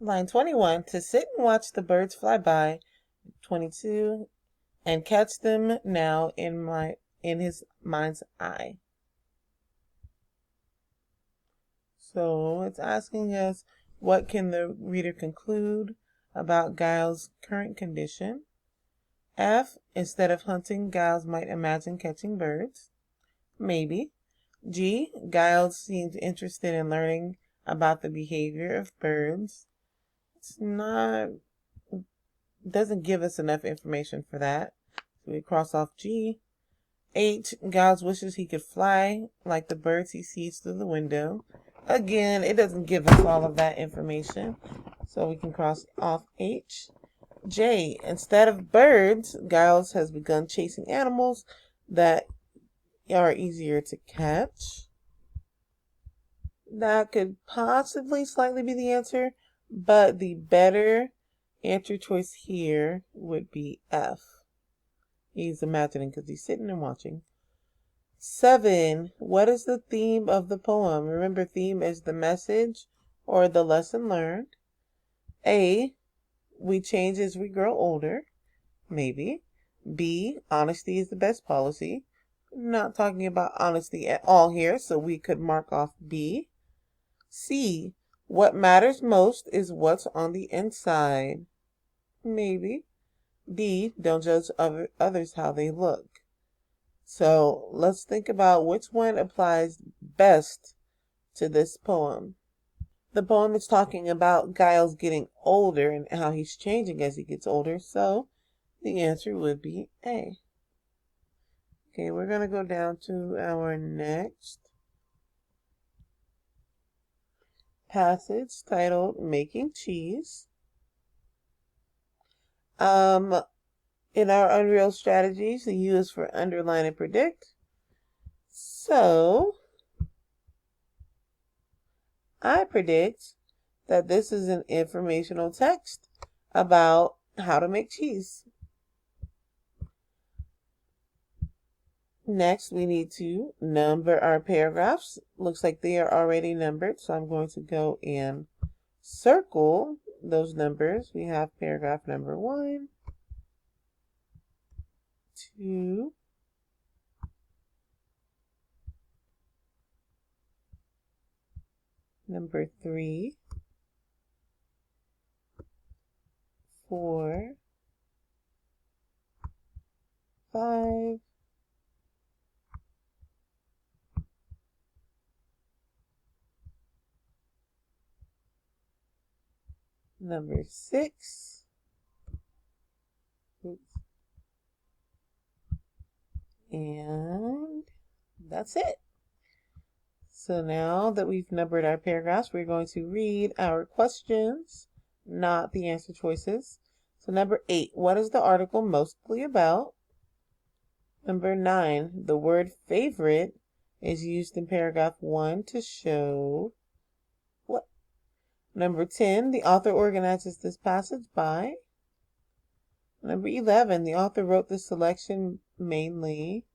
Line 21, to sit and watch the birds fly by. 22, and catch them now in his mind's eye. So it's asking us, what can the reader conclude about Giles' current condition? F, instead of hunting, Giles might imagine catching birds. Maybe. G, Giles seems interested in learning about the behavior of birds. Doesn't give us enough information for that. So we cross off G. H, Giles wishes he could fly like the birds he sees through the window. Again, it doesn't give us all of that information. So we can cross off H. J, instead of birds, Giles has begun chasing animals that are easier to catch. That could possibly slightly be the answer, but the better answer choice here would be F. He's imagining because he's sitting and watching. 7. What is the theme of the poem? Remember, theme is the message or the lesson learned. A, we change as we grow older. Maybe. B, honesty is the best policy. Not talking about honesty at all here, so we could mark off B. C, what matters most is what's on the inside. Maybe. D, don't judge others how they look. So let's think about which one applies best to this poem. The poem is talking about Giles getting older and how he's changing as he gets older, so the answer would be A. Okay, we're going to go down to our next passage titled Making Cheese. In our Unreal Strategies, the U is for underline and predict. So, I predict that this is an informational text about how to make cheese. Next, we need to number our paragraphs. Looks like they are already numbered, so I'm going to go and circle those numbers. We have paragraph number 1, 2, 3, 4, 5, 6. Oops. And that's it. So now that we've numbered our paragraphs, we're going to read our questions, not the answer choices. So number 8, what is the article mostly about? Number 9, the word favorite is used in paragraph 1 to show what? Number 10, the author organizes this passage by. Number 11, the author wrote this selection mainly.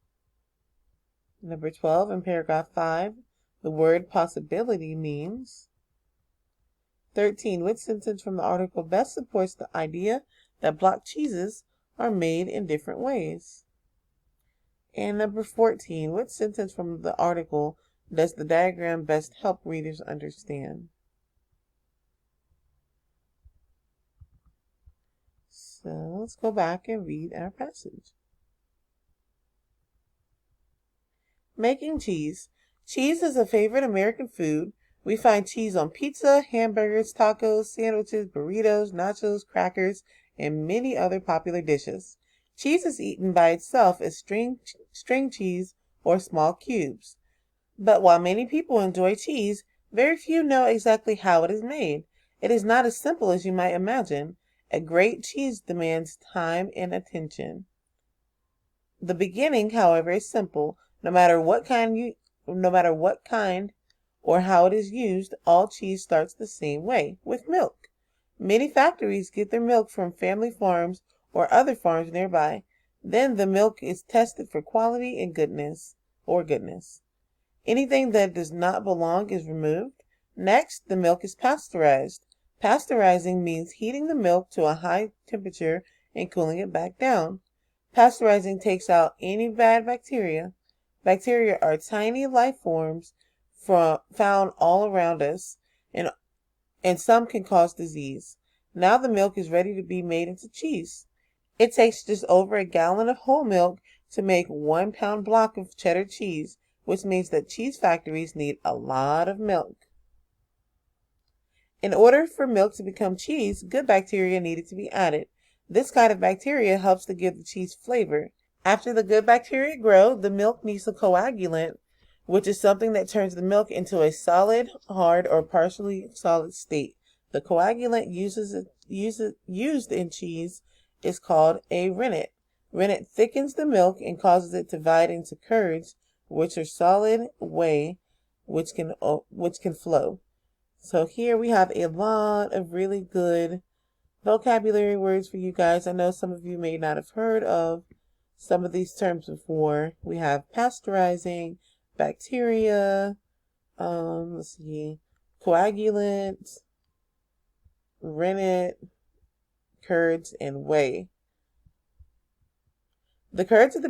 Number 12, in paragraph 5, the word possibility means. 13, which sentence from the article best supports the idea that block cheeses are made in different ways? And number 14, which sentence from the article does the diagram best help readers understand? So let's go back and read our passage. Making cheese. Cheese is a favorite American food. We find cheese on pizza, hamburgers, tacos, sandwiches, burritos, nachos, crackers, and many other popular dishes. Cheese is eaten by itself as string cheese or small cubes. But while many people enjoy cheese, very few know exactly how it is made. It is not as simple as you might imagine. A great cheese demands time and attention. The beginning, however, is simple. No matter what kind or how it is used, all cheese starts the same way, with milk. Many factories get their milk from family farms or other farms nearby. Then the milk is tested for quality and goodness. Anything that does not belong is removed. Next, the milk is pasteurized. Pasteurizing means heating the milk to a high temperature and cooling it back down. Pasteurizing takes out any bad bacteria. Bacteria are tiny life forms found all around us, and some can cause disease. Now the milk is ready to be made into cheese. It takes just over a gallon of whole milk to make 1 pound block of cheddar cheese, which means that cheese factories need a lot of milk. In order for milk to become cheese, good bacteria needed to be added. This kind of bacteria helps to give the cheese flavor. After the good bacteria grow, the milk needs a coagulant, which is something that turns the milk into a solid, hard, or partially solid state. The coagulant used in cheese is called a rennet. Rennet thickens the milk and causes it to divide into curds, which are solid whey, which can flow. So here we have a lot of really good vocabulary words for you guys. I know some of you may not have heard of some of these terms before. We have pasteurizing, bacteria, let's see, coagulant, rennet, curds, and whey. The curds are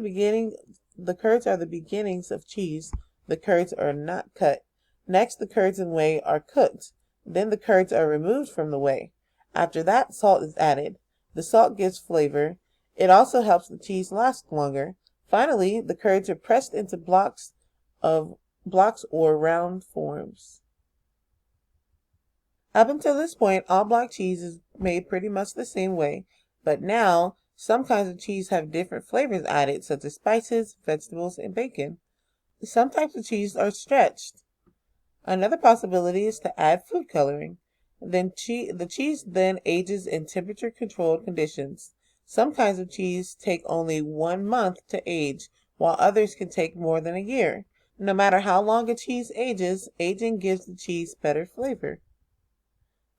the beginnings of cheese. The curds are not cut. Next, the curds and whey are cooked. Then the curds are removed from the whey. After that, salt is added. The salt gives flavor. It also helps the cheese last longer. Finally, the curds are pressed into blocks or round forms. Up until this point, all block cheese is made pretty much the same way, but now some kinds of cheese have different flavors added, such as spices, vegetables, and bacon. Some types of cheese are stretched. Another possibility is to add food coloring. The cheese then ages in temperature-controlled conditions. Some kinds of cheese take only 1 month to age, while others can take more than a year. No matter how long a cheese ages, aging gives the cheese better flavor.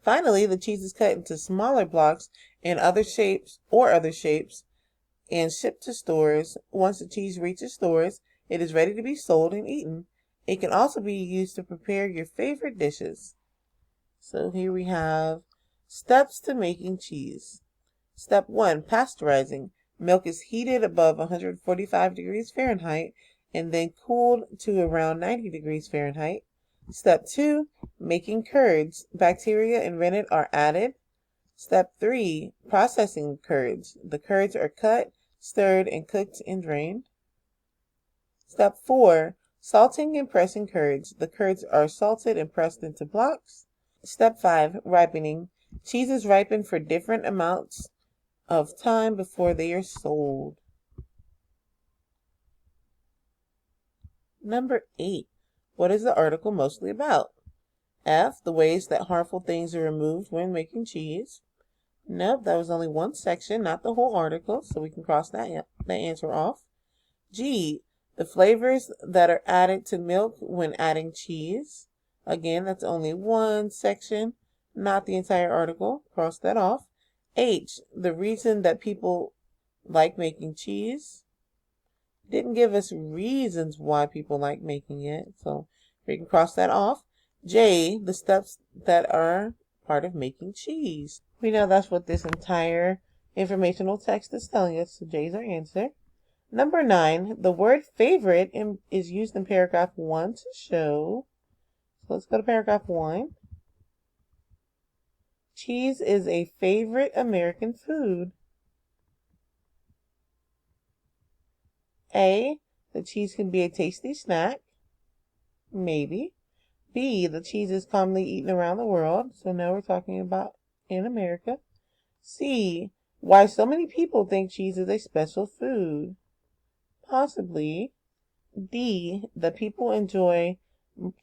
Finally, the cheese is cut into smaller blocks in other shapes and shipped to stores. Once the cheese reaches stores, it is ready to be sold and eaten. It can also be used to prepare your favorite dishes. So here we have steps to making cheese. Step 1, pasteurizing. Milk is heated above 145 degrees Fahrenheit and then cooled to around 90 degrees Fahrenheit. Step 2, making curds. Bacteria and rennet are added. Step 3, processing curds. The curds are cut, stirred, and cooked and drained. Step 4, salting and pressing curds. The curds are salted and pressed into blocks. Step 5, ripening. Cheeses ripen for different amounts of time before they are sold. Number 8. What is the article mostly about? F, the ways that harmful things are removed when making cheese. Nope, that was only one section, not the whole article, so we can cross that answer off. G, the flavors that are added to milk when adding cheese. Again, that's only one section, not the entire article. Cross that off. H, the reason that people like making cheese. Didn't give us reasons why people like making it, so we can cross that off. J, the steps that are part of making cheese. We know that's what this entire informational text is telling us, so J is our answer. Number 9, the word favorite is used in paragraph 1 to show. So let's go to paragraph 1. Cheese is a favorite American food. A, the cheese can be a tasty snack. Maybe. B, the cheese is commonly eaten around the world. So now we're talking about in America. C, why so many people think cheese is a special food. Possibly. D, the people enjoy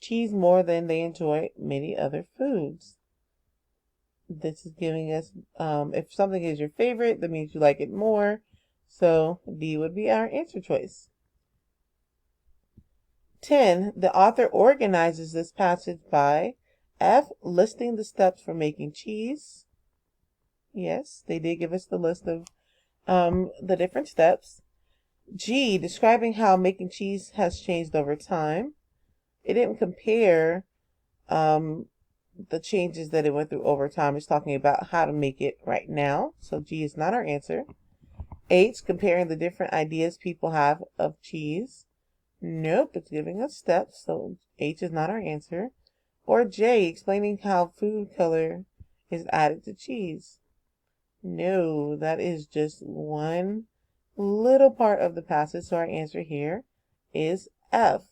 cheese more than they enjoy many other foods. This is giving us, if something is your favorite, that means you like it more. So D would be our answer choice. 10. The author organizes this passage by F, listing the steps for making cheese. Yes, they did give us the list of the different steps. G, describing how making cheese has changed over time. It didn't compare the changes that it went through over time. It's talking about how to make it right now. So G is not our answer. H, comparing the different ideas people have of cheese. Nope, it's giving us steps. So H is not our answer. Or J, explaining how food color is added to cheese. No, that is just one little part of the passage. So our answer here is F.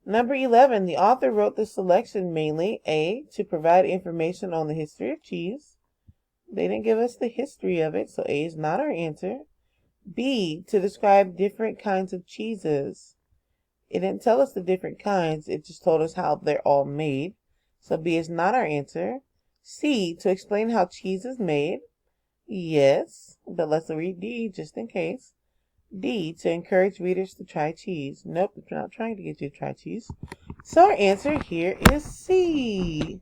Number 11, the author wrote the selection mainly, A, to provide information on the history of cheese. They didn't give us the history of it, so A is not our answer. B, to describe different kinds of cheeses. It didn't tell us the different kinds, it just told us how they're all made. So B is not our answer. C, to explain how cheese is made. Yes, but let's read D just in case. D, to encourage readers to try cheese. Nope, it's not trying to get you to try cheese. So our answer here is C.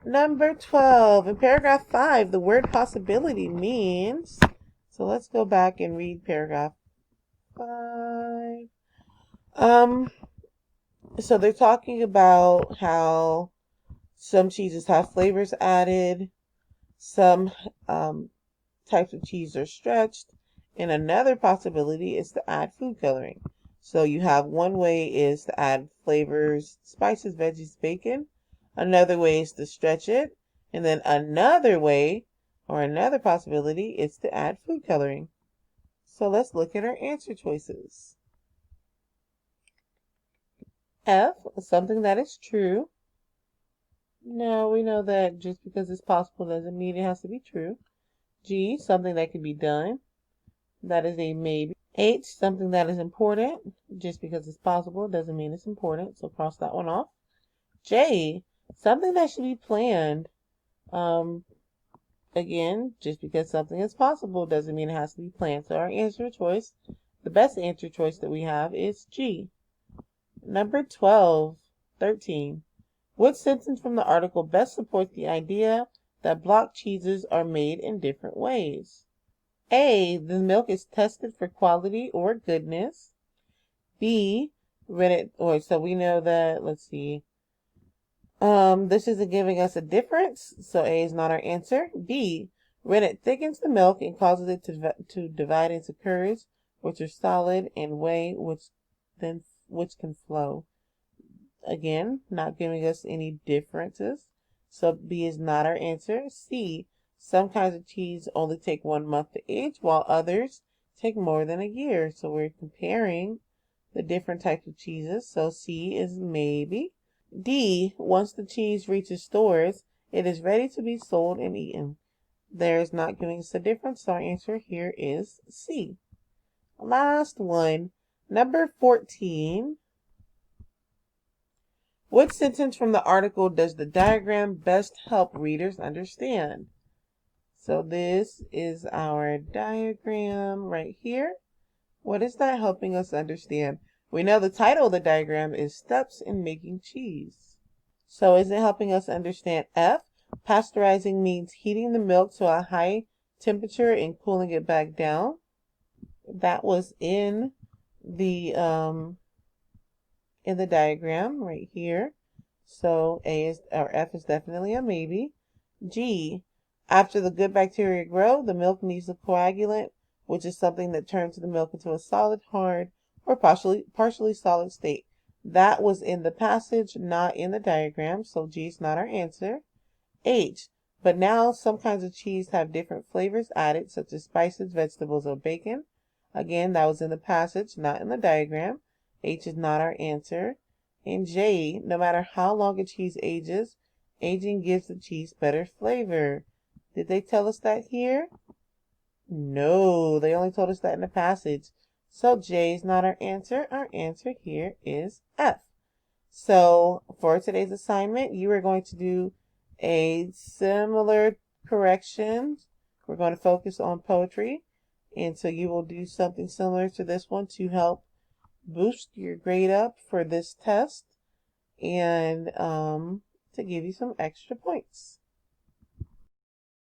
Number 12, in paragraph 5, the word possibility means, so let's go back and read paragraph 5. So they're talking about how some cheeses have flavors added, some types of cheese are stretched, and another possibility is to add food coloring. So you have one way is to add flavors, spices, veggies, bacon. Another way is to stretch it. And then another way, or another possibility, is to add food coloring. So let's look at our answer choices. F, something that is true. No, we know that just because it's possible doesn't mean it has to be true. G, something that can be done. That is a maybe. H, something that is important. Just because it's possible doesn't mean it's important. So cross that one off. J, something that should be planned. Again, just because something is possible doesn't mean it has to be planned. So our answer choice, the best answer choice that we have is G. Number 13. What sentence from the article best supports the idea that block cheeses are made in different ways? A, the milk is tested for quality or goodness. B, Rennet, so we know that, let's see. This isn't giving us a difference, so A is not our answer. B, Rennet thickens the milk and causes it to divide into curds, which are solid, and whey, which can flow. Again, not giving us any differences. So B is not our answer. C, some kinds of cheese only take 1 month to age, while others take more than a year. So we're comparing the different types of cheeses. So C is maybe. D, once the cheese reaches stores, it is ready to be sold and eaten. There's not giving us a difference, so our answer here is C. Last one, number 14. What sentence from the article does the diagram best help readers understand? So this is our diagram right here. What is that helping us understand? We know the title of the diagram is Steps in Making Cheese. So is it helping us understand F? Pasteurizing means heating the milk to a high temperature and cooling it back down. That was in the diagram right here. So F is definitely a maybe. G, after the good bacteria grow, the milk needs a coagulant, which is something that turns the milk into a solid, hard, or partially solid state. That was in the passage, not in the diagram, so G is not our answer. H, but now some kinds of cheese have different flavors added, such as spices, vegetables, or bacon. Again, that was in the passage, not in the diagram. H is not our answer. And J, no matter how long a cheese ages, aging gives the cheese better flavor. Did they tell us that here? No, they only told us that in the passage. So J is not our answer. Our answer here is F. So for today's assignment, you are going to do a similar correction. We're going to focus on poetry. And so you will do something similar to this one to help boost your grade up for this test and to give you some extra points.